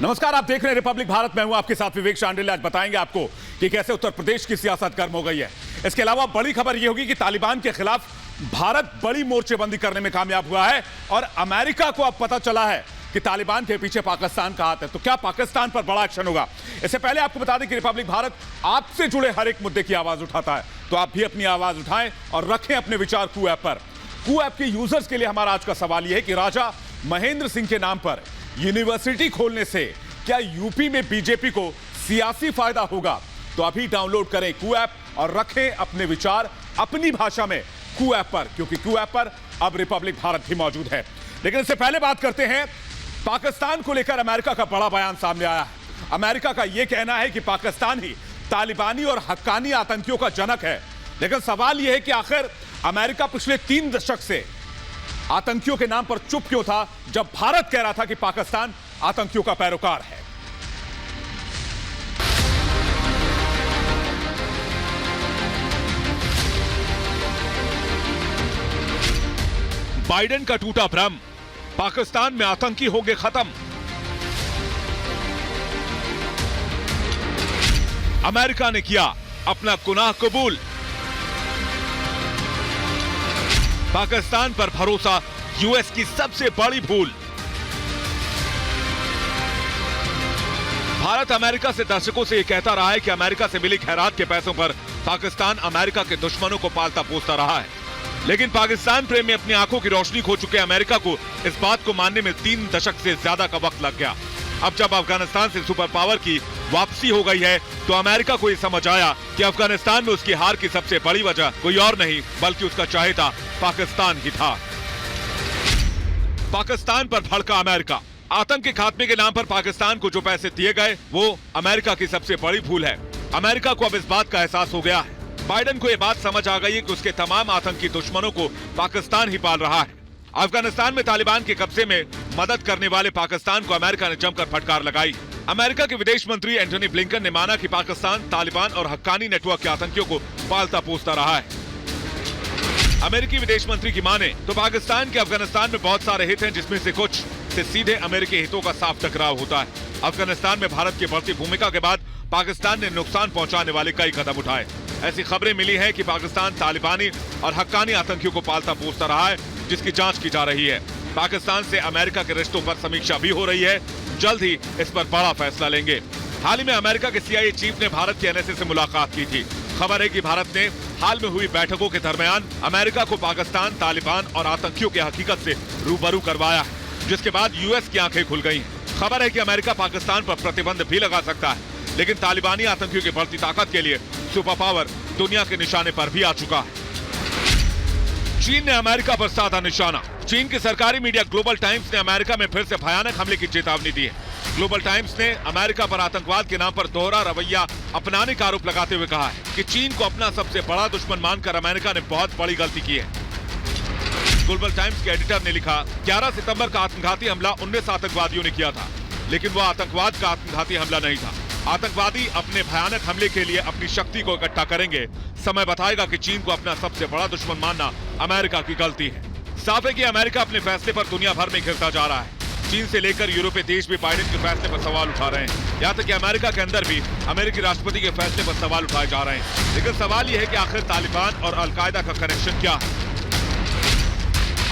नमस्कार, आप देख रहे हैं रिपब्लिक भारत। मैं हूं आपके साथ विवेक शांडिल्य। आज बताएंगे आपको कि कैसे उत्तर प्रदेश की सियासत गर्म हो गई है। इसके अलावा बड़ी खबर यह होगी कि तालिबान के खिलाफ भारत बड़ी मोर्चेबंदी करने में कामयाब हुआ है और अमेरिका को अब पता चला है कि तालिबान के पीछे पाकिस्तान का हाथ है। तो क्या पाकिस्तान पर बड़ा एक्शन होगा? इससे पहले आपको बता दें कि रिपब्लिक भारत आपसे जुड़े हर एक मुद्दे की आवाज उठाता है, तो आप भी अपनी आवाज उठाएं और रखें अपने विचार कू ऐप पर। कू ऐप के यूजर्स के लिए हमारा आज का सवाल यह है कि राजा महेंद्र सिंह के नाम पर यूनिवर्सिटी खोलने से क्या यूपी में बीजेपी को सियासी फायदा होगा? तो अभी डाउनलोड करें कू ऐप और रखें अपने विचार अपनी भाषा में कू ऐप पर, क्योंकि कू ऐप पर अब रिपब्लिक भारत भी मौजूद है। लेकिन इससे पहले बात करते हैं, पाकिस्तान को लेकर अमेरिका का बड़ा बयान सामने आया है। अमेरिका का यह कहना है कि पाकिस्तान ही तालिबानी और हक्कानी आतंकियों का जनक है। लेकिन सवाल यह है कि आखिर अमेरिका पिछले 3 दशक से आतंकियों के नाम पर चुप क्यों था, जब भारत कह रहा था कि पाकिस्तान आतंकियों का पैरोकार है। बाइडेन का टूटा भ्रम, पाकिस्तान में आतंकी होंगे खत्म। अमेरिका ने किया अपना गुनाह कबूल। पाकिस्तान पर भरोसा यूएस की सबसे बड़ी भूल। भारत अमेरिका से दशकों से यह कहता रहा है कि अमेरिका से मिली खैरात के पैसों पर पाकिस्तान अमेरिका के दुश्मनों को पालता पोसता रहा है। लेकिन पाकिस्तान प्रेम में अपनी आंखों की रोशनी खो चुके अमेरिका को इस बात को मानने में 3 दशक से ज्यादा का वक्त लग गया। अब जब अफगानिस्तान से सुपर पावर की वापसी हो गई है, तो अमेरिका को यह समझ आया कि अफगानिस्तान में उसकी हार की सबसे बड़ी वजह कोई और नहीं बल्कि उसका चाहेता पाकिस्तान ही था। पाकिस्तान पर भड़का अमेरिका। आतंक के खात्मे के नाम पर पाकिस्तान को जो पैसे दिए गए, वो अमेरिका की सबसे बड़ी भूल है। अमेरिका को अब इस बात का एहसास हो गया है। बाइडेन को यह बात समझ आ गई है कि उसके तमाम आतंकी दुश्मनों को पाकिस्तान ही पाल रहा है। अफगानिस्तान में तालिबान के कब्जे में मदद करने वाले पाकिस्तान को अमेरिका ने जमकर फटकार लगाई। अमेरिका के विदेश मंत्री एंटनी ब्लिंकन ने माना कि पाकिस्तान तालिबान और हक्कानी नेटवर्क के आतंकियों को पालता पोसता रहा है। अमेरिकी विदेश मंत्री की माने तो पाकिस्तान के अफगानिस्तान में बहुत सारे हित हैं, जिसमें से कुछ से सीधे अमेरिकी हितों का साफ टकराव होता है। अफगानिस्तान में भारत की बढ़ती भूमिका के बाद पाकिस्तान ने नुकसान पहुंचाने वाले कई कदम उठाए। ऐसी खबरें मिली हैं कि पाकिस्तान तालिबानी और हक्कानी आतंकियों को पालता पोसता रहा है, जिसकी जांच की जा रही है। पाकिस्तान से अमेरिका के रिश्तों पर समीक्षा भी हो रही है। जल्द ही इस पर बड़ा फैसला लेंगे। हाल ही में अमेरिका के CIA चीफ ने भारत के NSA से मुलाकात की थी। खबर है कि भारत ने हाल में हुई बैठकों के दरमियान अमेरिका को पाकिस्तान, तालिबान और आतंकियों की हकीकत से रूबरू करवाया है, जिसके बाद US की आंखें खुल गई हैं। खबर है कि अमेरिका पाकिस्तान पर प्रतिबंध भी लगा सकता है, लेकिन तालिबानी आतंकियों की बढ़ती ताकत के लिए सुपर पावर दुनिया के निशाने पर भी आ चुका है। चीन ने अमेरिका पर साधा निशाना। चीन की सरकारी मीडिया ग्लोबल टाइम्स ने अमेरिका में फिर से भयानक हमले की चेतावनी दी है। ग्लोबल टाइम्स ने अमेरिका पर आतंकवाद के नाम पर दोहरा रवैया अपनाने का आरोप लगाते हुए कहा है कि चीन को अपना सबसे बड़ा दुश्मन मानकर अमेरिका ने बहुत बड़ी गलती की है। ग्लोबल टाइम्स के एडिटर ने लिखा, 11 सितंबर का आत्मघाती हमला 19 आतंकवादियों ने किया था, लेकिन वह आतंकवाद का आत्मघाती हमला नहीं था। आतंकवादी अपने भयानक हमले के लिए अपनी शक्ति को इकट्ठा करेंगे। समय बताएगा कि चीन को अपना सबसे बड़ा दुश्मन मानना अमेरिका की गलती है। साफ है कि अमेरिका अपने फैसले पर दुनिया भर में घिरता जा रहा है। चीन से लेकर यूरोपीय देश भी बाइडेन के फैसले पर सवाल उठा रहे हैं। यहाँ तक कि अमेरिका के अंदर भी अमेरिकी राष्ट्रपति के फैसले पर सवाल उठाए जा रहे हैं। लेकिन सवाल यह है कि आखिर तालिबान और अलकायदा का कनेक्शन क्या है?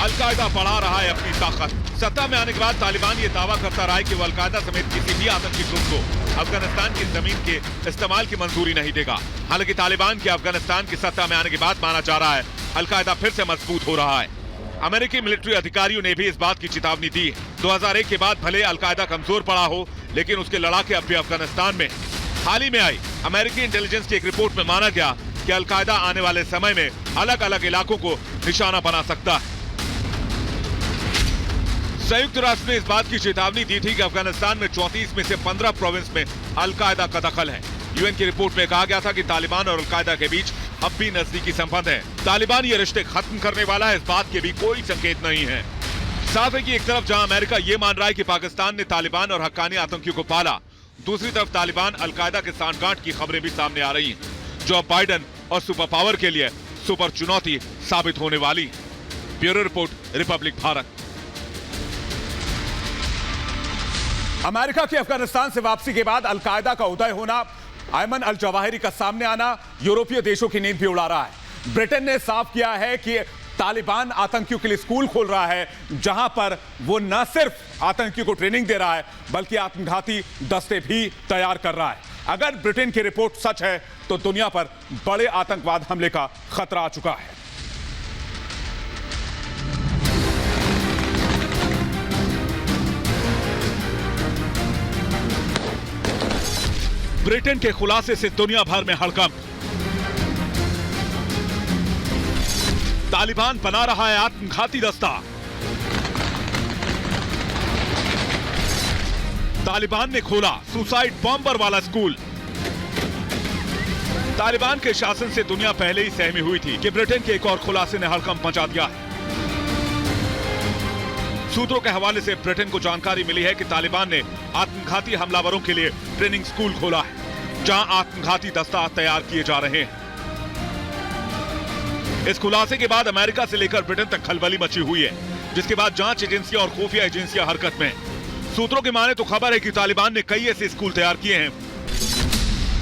अलकायदा बढ़ा रहा है अपनी ताकत। सत्ता में आने के बाद तालिबान ये दावा करता रहा है कि वो अलकायदा समेत किसी भी आतंकी ग्रुप को अफगानिस्तान की जमीन के इस्तेमाल की मंजूरी नहीं देगा। हालांकि तालिबान के अफगानिस्तान की सत्ता में आने के बाद माना जा रहा है अलकायदा फिर से मजबूत हो रहा है। अमेरिकी मिलिट्री अधिकारियों ने भी इस बात की चेतावनी दी है। 2001 के बाद भले अलकायदा कमजोर पड़ा हो, लेकिन उसके लड़ाके अब भी अफगानिस्तान में। हाल ही में आई अमेरिकी इंटेलिजेंस की एक रिपोर्ट में माना गया कि अलकायदा आने वाले समय में अलग अलग इलाकों को निशाना बना सकता है। संयुक्त राष्ट्र ने इस बात की चेतावनी दी थी कि अफगानिस्तान में 34 में से 15 प्रोविंस में अलकायदा का दखल है। UN की रिपोर्ट में कहा गया था कि तालिबान और अलकायदा के बीच अब भी नजदीकी संबंध है। तालिबान ये रिश्ते खत्म करने वाला है, इस बात के भी कोई संकेत नहीं है। साफ है कि एक तरफ जहां अमेरिका ये मान रहा है कि पाकिस्तान ने तालिबान और हक्कानी आतंकियों को पाला, दूसरी तरफ तालिबान अलकायदा के सांठगांठ की खबरें भी सामने आ रही हैं, जो अब बाइडेन और सुपर पावर के लिए सुपर चुनौती साबित होने वाली है। Bureau report, Republic Bharat. America की अफगानिस्तान से वापसी के बाद अलकायदा का उदय होना, अयमन अल जवाहिरी का सामने आना यूरोपीय देशों की नींद भी उड़ा रहा है। ब्रिटेन ने साफ किया है कि तालिबान आतंकियों के लिए स्कूल खोल रहा है, जहां पर वो न सिर्फ आतंकियों को ट्रेनिंग दे रहा है बल्कि आत्मघाती दस्ते भी तैयार कर रहा है। अगर ब्रिटेन की रिपोर्ट सच है तो दुनिया पर बड़े आतंकवाद हमले का खतरा आ चुका है। ब्रिटेन के खुलासे से दुनिया भर में हड़कंप। तालिबान बना रहा है आत्मघाती दस्ता। तालिबान ने खोला सुसाइड बॉम्बर वाला स्कूल। तालिबान के शासन से दुनिया पहले ही सहमी हुई थी कि ब्रिटेन के एक और खुलासे ने हड़कंप मचा दिया है। सूत्रों के हवाले से ब्रिटेन को जानकारी मिली है कि तालिबान ने आत्मघाती हमलावरों के लिए ट्रेनिंग स्कूल खोला है, जहां आत्मघाती दस्ता तैयार किए जा रहे हैं। इस खुलासे के बाद अमेरिका से लेकर ब्रिटेन तक खलबली मची हुई है, जिसके बाद जांच एजेंसियां और खुफिया एजेंसियां हरकत में। सूत्रों की माने तो खबर है कि तालिबान ने कई ऐसे स्कूल तैयार किए हैं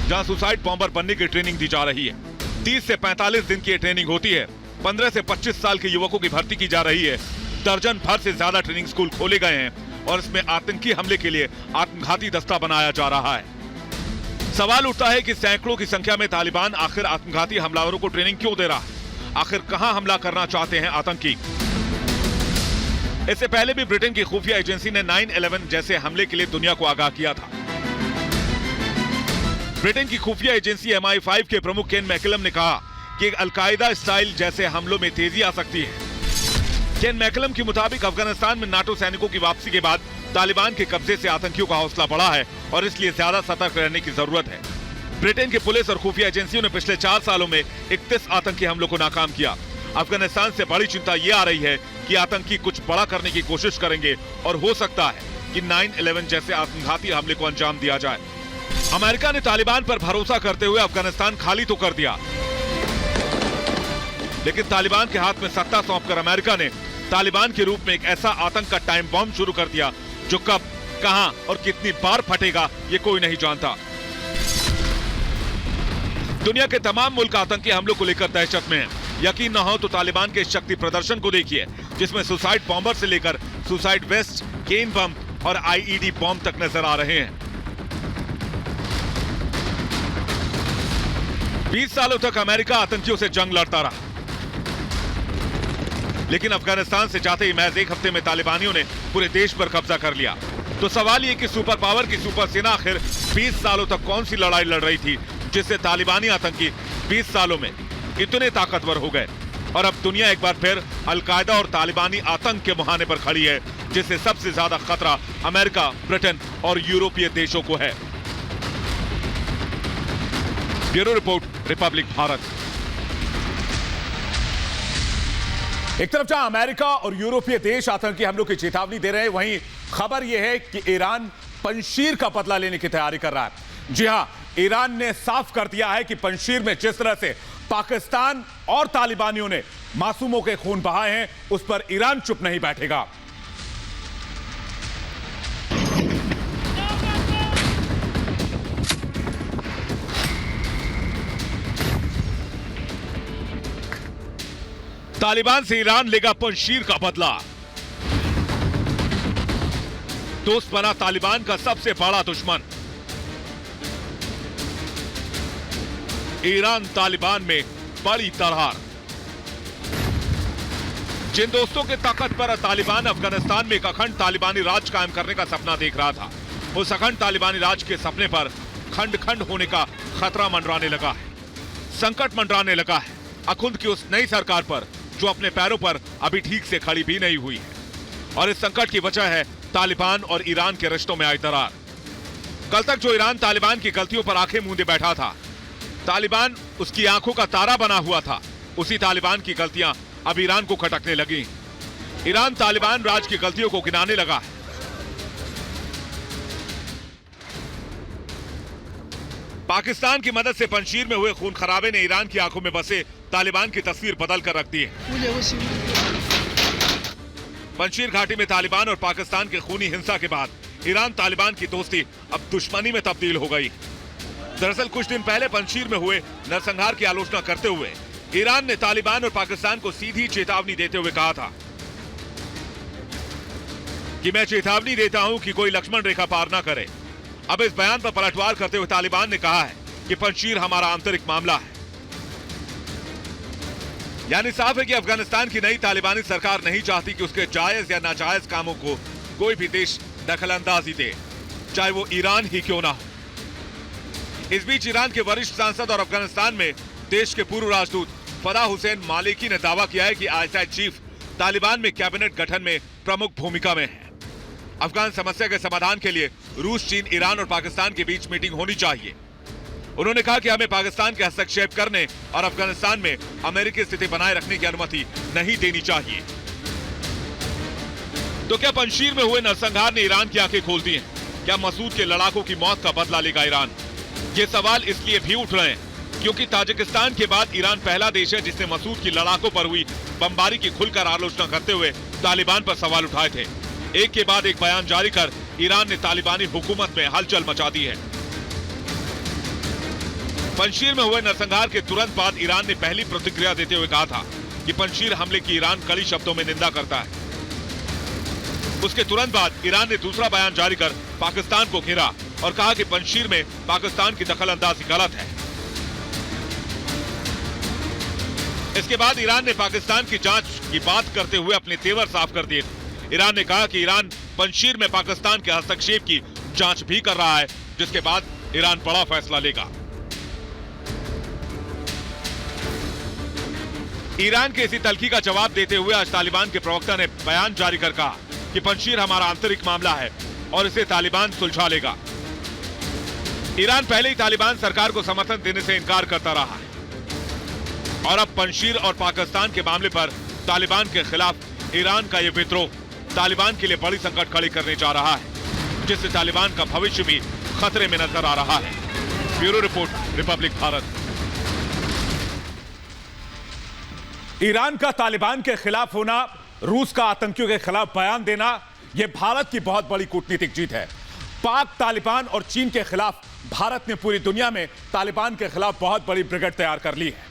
जहां सुसाइड बॉम्बर बनने की ट्रेनिंग दी जा रही है। 30 से 45 दिन की ट्रेनिंग होती है। 15 से 25 साल के युवकों की भर्ती की जा रही है। दर्जन भर से ज्यादा ट्रेनिंग स्कूल खोले गए हैं और इसमें आतंकी हमले के लिए आत्मघाती दस्ता बनाया जा रहा है। सवाल उठता है कि सैकड़ों की संख्या में तालिबान आखिर आत्मघाती हमलावरों को ट्रेनिंग क्यों दे रहा है? आखिर कहां हमला करना चाहते हैं आतंकी? इससे पहले भी ब्रिटेन की खुफिया एजेंसी ने 9/11 जैसे हमले के लिए दुनिया को आगाह किया था। ब्रिटेन की खुफिया एजेंसी MI5 के प्रमुख केन मैकलम ने कहा कि अलकायदा स्टाइल जैसे हमलों में तेजी आ सकती है। केन मैकलम के मुताबिक अफगानिस्तान में नाटो सैनिकों की वापसी के बाद तालिबान के कब्जे से आतंकियों का हौसला बढ़ा है और इसलिए ज्यादा सतर्क रहने की जरूरत है। ब्रिटेन की पुलिस और खुफिया एजेंसियों ने पिछले 4 सालों में 31 आतंकी हमलों को नाकाम किया। अफगानिस्तान से बड़ी चिंता यह आ रही है कि आतंकी कुछ बड़ा करने की कोशिश करेंगे और हो सकता है कि 9/11 जैसे आत्मघाती हमले को अंजाम दिया जाए। अमेरिका ने तालिबान पर भरोसा करते हुए अफगानिस्तान खाली तो कर दिया, लेकिन तालिबान के हाथ में सत्ता सौंपकर अमेरिका ने तालिबान के रूप में एक ऐसा आतंक का टाइम बॉम्ब शुरू कर दिया जो कब, कहां और कितनी बार फटेगा ये कोई नहीं जानता। दुनिया के तमाम मुल्क आतंकी हमलों को लेकर दहशत में हैं। यकीन न हो तो तालिबान के शक्ति प्रदर्शन को देखिए, जिसमें सुसाइड बॉम्बर से लेकर सुसाइड वेस्ट, केन बम और IED बॉम्ब तक नजर आ रहे हैं। 20 सालों तक अमेरिका आतंकियों से जंग लड़ता रहा, लेकिन अफगानिस्तान से जाते ही महज एक हफ्ते में तालिबानियों ने पूरे देश पर कब्जा कर लिया। तो सवाल ये कि सुपर पावर की सुपर सेना आखिर 20 सालों तक कौन सी लड़ाई लड़ रही थी जिससे तालिबानी आतंकी 20 सालों में इतने ताकतवर हो गए? और अब दुनिया एक बार फिर अलकायदा और तालिबानी आतंक के मुहाने पर खड़ी है, जिससे सबसे ज्यादा खतरा अमेरिका, ब्रिटेन और यूरोपीय देशों को है। Bureau report, Republic Bharat. एक तरफ जहां अमेरिका और यूरोपीय देश आतंकी हमलों की चेतावनी दे रहे हैं, वहीं खबर यह है कि ईरान पंजशीर का बदला लेने की तैयारी कर रहा है। जी हां, ईरान ने साफ कर दिया है कि पंजशीर में जिस तरह से पाकिस्तान और तालिबानियों ने मासूमों के खून बहाए हैं, उस पर ईरान चुप नहीं बैठेगा। तालिबान से ईरान लेगा पंजशीर का बदला। दोस्त बना तालिबान का सबसे बड़ा दुश्मन। ईरान तालिबान में बड़ी दरार। जिन दोस्तों के ताकत पर तालिबान अफगानिस्तान में एक अखंड तालिबानी राज कायम करने का सपना देख रहा था, उस अखंड तालिबानी राज के सपने पर खंड खंड होने का खतरा मंडराने लगा है। संकट मंडराने लगा है अखुंद की उस नई सरकार पर जो अपने पैरों पर अभी ठीक से खड़ी भी नहीं हुई है। और इस संकट की वजह है तालिबान और ईरान के रिश्तों में आई दरार। कल तक जो ईरान तालिबान की गलतियों पर आंखें मूंदे बैठा था, तालिबान उसकी आंखों का तारा बना हुआ था, उसी तालिबान की गलतियां अब ईरान को खटकने लगी। ईरान तालिबान राज की गलतियों को गिनाने लगा है। पाकिस्तान की मदद से पंजशीर में हुए खून खराबे ने ईरान की आंखों में बसे तालिबान की तस्वीर बदल कर रख दी है। पंजशीर घाटी में तालिबान और पाकिस्तान के खूनी हिंसा के बाद ईरान तालिबान की दोस्ती अब दुश्मनी में तब्दील हो गई। दरअसल कुछ दिन पहले पंजशीर में हुए नरसंहार की आलोचना करते हुए ईरान ने तालिबान और पाकिस्तान को सीधी चेतावनी देते हुए कहा था कि मैं चेतावनी देता हूं कि कोई लक्ष्मण रेखा पार ना करे। अब इस बयान पर पलटवार करते हुए तालिबान ने कहा है कि पंजशीर हमारा आंतरिक मामला है। यानी साफ है कि अफगानिस्तान की नई तालिबानी सरकार नहीं चाहती कि उसके जायज या नाजायज कामों को कोई भी देश दखलंदाजी दे, चाहे वो ईरान ही क्यों ना हो। इस बीच ईरान के वरिष्ठ सांसद और अफगानिस्तान में देश के पूर्व राजदूत फदा हुसैन मालिकी ने दावा किया है कि आईएसआई चीफ तालिबान में कैबिनेट गठन में प्रमुख भूमिका में है। अफगान समस्या के समाधान के लिए रूस, चीन, ईरान और पाकिस्तान के बीच मीटिंग होनी चाहिए। उन्होंने कहा कि हमें पाकिस्तान के हस्तक्षेप करने और अफगानिस्तान में अमेरिकी स्थिति बनाए रखने की अनुमति नहीं देनी चाहिए। तो क्या पंजशीर में हुए नरसंहार ने ईरान की आंखें खोल दी हैं? क्या मसूद के लड़ाकों की मौत का बदला लेगा ईरान? ये सवाल इसलिए भी उठ रहे हैं क्योंकि ताजिकिस्तान के बाद ईरान पहला देश है जिसने मसूद की लड़ाकों पर हुई बमबारी की खुलकर आलोचना करते हुए तालिबान पर सवाल उठाए थे। एक के बाद एक बयान जारी कर ईरान ने तालिबानी हुकूमत में हलचल मचा दी है। पंजशीर में हुए नरसंहार के तुरंत बाद ईरान ने पहली प्रतिक्रिया देते हुए कहा था कि पंजशीर हमले की ईरान कड़ी शब्दों में निंदा करता है। उसके तुरंत बाद ईरान ने दूसरा बयान जारी कर पाकिस्तान को घेरा और कहा कि पंजशीर में पाकिस्तान की दखलंदाजी गलत है। इसके बाद ईरान ने पाकिस्तान की जांच की बात करते हुए अपने तेवर साफ कर दिए। ईरान ने कहा कि ईरान पंजशीर में पाकिस्तान के हस्तक्षेप की जांच भी कर रहा है, जिसके बाद ईरान बड़ा फैसला लेगा। ईरान के इसी तल्खी का जवाब देते हुए आज तालिबान के प्रवक्ता ने बयान जारी कर कहा कि पंजशीर हमारा आंतरिक मामला है और इसे तालिबान सुलझा लेगा। ईरान पहले ही तालिबान सरकार को समर्थन देने से इनकार करता रहा है और अब पंजशीर और पाकिस्तान के मामले पर तालिबान के खिलाफ ईरान का यह विद्रोह तालिबान के लिए बड़ी संकट खड़ी करने जा रहा है, जिससे तालिबान का भविष्य भी खतरे में नजर आ रहा है। Bureau report, Republic Bharat. Iran का तालिबान के खिलाफ होना, रूस का आतंकियों के खिलाफ बयान देना, यह भारत की बहुत बड़ी कूटनीतिक जीत है। पाक, तालिबान और चीन के खिलाफ भारत ने पूरी दुनिया में तालिबान के खिलाफ बहुत बड़ी ब्रिगेड तैयार कर ली है।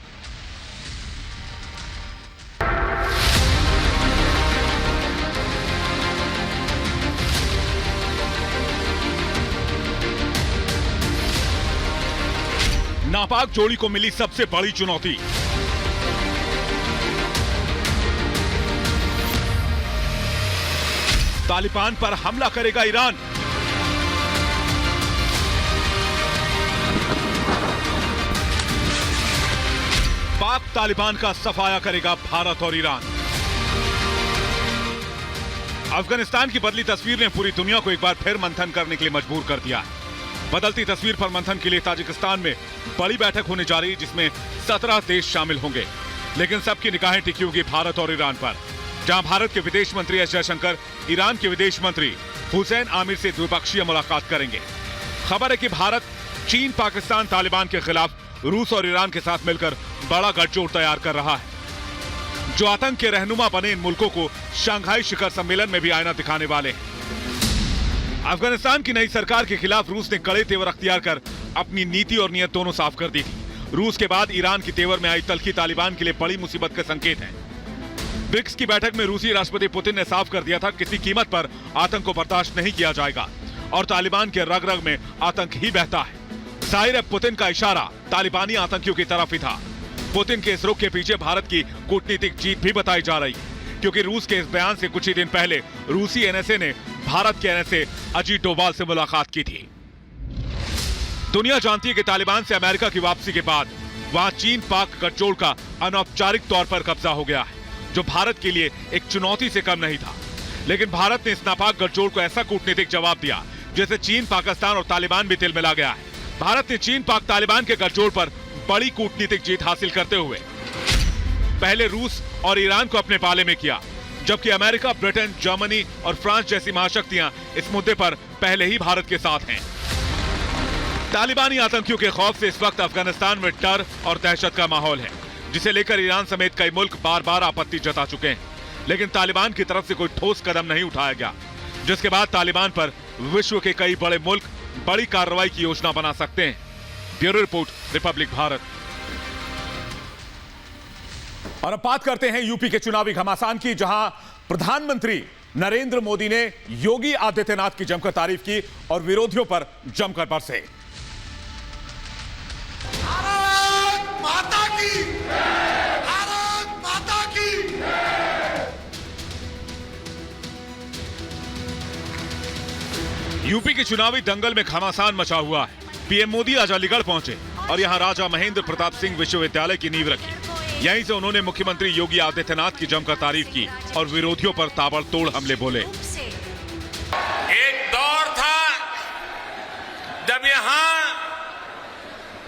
नापाक जोड़ी को मिली सबसे बड़ी चुनौती। तालिबान पर हमला करेगा ईरान। पाक तालिबान का सफाया करेगा भारत और ईरान। अफगानिस्तान की बदली तस्वीर ने पूरी दुनिया को एक बार फिर मंथन करने के लिए मजबूर कर दिया है। बदलती तस्वीर पर मंथन के लिए ताजिकिस्तान में बड़ी बैठक होने जा रही है, जिसमें 17 देश शामिल होंगे, लेकिन सबकी निगाहें टिकी होगी भारत और ईरान पर, जहां भारत के विदेश मंत्री एस जयशंकर ईरान के विदेश मंत्री हुसैन आमिर से द्विपक्षीय मुलाकात करेंगे। खबर है कि भारत चीन, पाकिस्तान, तालिबान के खिलाफ रूस और ईरान के साथ मिलकर बड़ा गठजोड़ तैयार कर रहा है, जो आतंक के रहनुमा बने इन मुल्कों को शंघाई शिखर सम्मेलन में भी आईना दिखाने वाले हैं। अफगानिस्तान की नई सरकार के खिलाफ रूस ने कड़े तेवर अख्तियार कर अपनी नीति और नीयत दोनों साफ कर दी थी। रूस के बाद ईरान की तेवर में आई तल्खी तालिबान के लिए बड़ी मुसीबत के संकेत है। ब्रिक्स की बैठक में रूसी राष्ट्रपति पुतिन ने साफ कर दिया था किसी कीमत पर आतंक को बर्दाश्त नहीं किया जाएगा और तालिबान के रग रग में आतंक ही बहता है। जाहिर है पुतिन का इशारा तालिबानी आतंकियों की तरफ ही था। पुतिन के इस रुख के पीछे भारत की कूटनीतिक जीत भी बताई जा रही है, क्योंकि रूस के इस बयान से कुछ ही दिन पहले रूसी एनएसए ने भारत के एनएसए अजीत डोभाल से मुलाकात की थी। दुनिया जानती है कि तालिबान से अमेरिका की वापसी के बाद वहां चीन पाक गठजोड़ का अनौपचारिक तौर पर कब्जा हो गया है, जो भारत के लिए एक चुनौती से कम नहीं था। लेकिन भारत ने इस नापाक गठजोड़ को ऐसा कूटनीतिक जवाब दिया जैसे चीन, पाकिस्तान और तालिबान भी तिल मिला गया है। भारत ने चीन, पाक, तालिबान के गठजोड़ पर बड़ी कूटनीतिक जीत हासिल करते हुए पहले रूस और ईरान को अपने पाले में किया, जबकि अमेरिका, ब्रिटेन, जर्मनी और फ्रांस जैसी महाशक्तियां इस मुद्दे पर पहले ही भारत के साथ हैं। तालिबानी आतंकियों के खौफ से इस वक्त अफगानिस्तान में डर और दहशत का माहौल है, जिसे लेकर ईरान समेत कई मुल्क बार बार आपत्ति जता चुके हैं, लेकिन तालिबान की तरफ से कोई ठोस कदम नहीं उठाया गया, जिसके बाद तालिबान पर विश्व के कई बड़े मुल्क बड़ी कार्रवाई की योजना बना सकते हैं। Bureau report, Republic Bharat. और अब बात करते हैं यूपी के चुनावी घमासान की, जहां प्रधानमंत्री नरेंद्र मोदी ने योगी आदित्यनाथ की जमकर तारीफ की और विरोधियों पर जमकर बरसे। भारत माता की, भारत माता की। यूपी के चुनावी दंगल में घमासान मचा हुआ है। पीएम मोदी आज अलीगढ़ पहुंचे और यहां राजा महेंद्र प्रताप सिंह विश्वविद्यालय की नींव रखी। यहीं से उन्होंने मुख्यमंत्री योगी आदित्यनाथ की जमकर तारीफ की और विरोधियों पर ताबड़तोड़ हमले बोले। एक दौर था जब यहां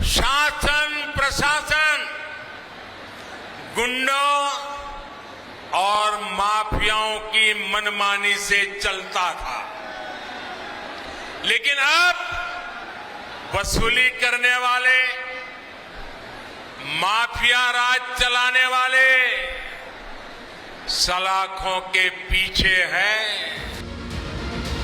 शासन प्रशासन गुंडों और माफियाओं की मनमानी से चलता था, लेकिन अब वसूली करने वाले, माफिया राज चलाने वाले सलाखों के पीछे हैं।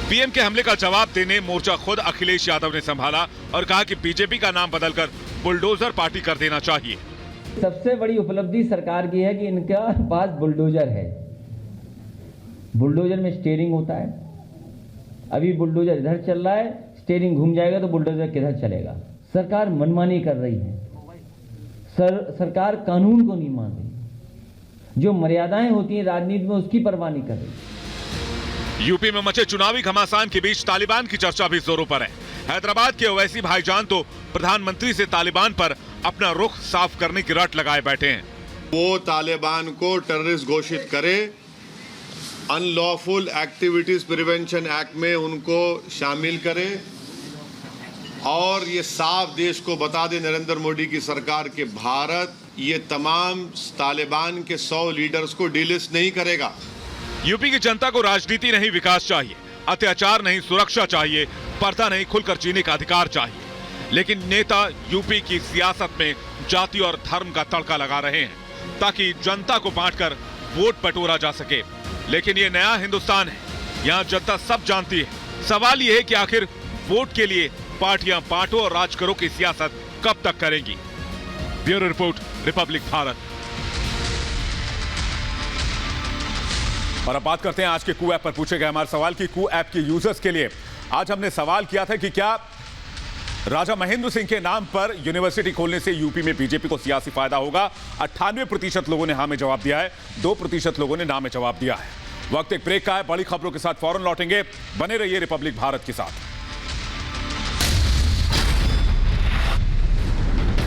पीएम के हमले का जवाब देने मोर्चा खुद अखिलेश यादव ने संभाला और कहा कि बीजेपी का नाम बदलकर बुलडोजर पार्टी कर देना चाहिए। सबसे बड़ी उपलब्धि सरकार की है कि इनका पास बुलडोजर है। बुलडोजर में स्टीयरिंग होता है। अभी बुलडोजर इधर चल रहा है, स्टीयरिंग घूम जाएगा तो बुलडोजर किधर चलेगा। सरकार मनमानी कर रही है। सरकार कानून को नहीं मान रही। जो मर्यादाएं होती हैं राजनीति में उसकी परवाह नहीं कर रही। यूपी में मचे चुनावी घमासान के बीच तालिबान की चर्चा भी जोरों पर है। हैदराबाद के ओवैसी भाईजान तो प्रधानमंत्री से तालिबान पर अपना रुख साफ करने की रट लगाए बैठे हैं। वो तालिबान को टेररिस्ट घोषित करे, अनलॉफुल एक्टिविटीज प्रिवेंशन एक्ट में उनको शामिल करे और ये साफ देश को बता दे नरेंद्र मोदी की सरकार के भारत ये तमाम तालिबान के 100 लीडर्स को डिलिस्ट नहीं करेगा। यूपी की जनता को राजनीति नहीं विकास चाहिए, अत्याचार नहीं सुरक्षा चाहिए, पर्दा नहीं खुलकर जीने का अधिकार चाहिए। लेकिन नेता यूपी की सियासत में जाति और धर्म का तड़का लगा रहे हैं ताकि जनता को बांटकर वोट बटोरा जा सके। लेकिन ये नया हिंदुस्तान है, यहाँ जनता सब जानती है। सवाल ये है कि आखिर वोट के लिए पार्टियां बांटो और राज करो की सियासत कब तक करेंगी। Bureau report, Republic Bharat. और अब बात करते हैं आज के कू ऐप पर पूछे गए हमारे सवाल की। कू ऐप के यूजर्स के लिए आज हमने सवाल किया था कि क्या राजा महेंद्र सिंह के नाम पर यूनिवर्सिटी खोलने से यूपी में बीजेपी को सियासी फायदा होगा। 98% लोगों ने हाँ में जवाब दिया है, 2% लोगों ने ना में जवाब दिया है। वक्त एक ब्रेक का है। बड़ी खबरों के साथ फौरन लौटेंगे। बने रहिए रिपब्लिक भारत के साथ।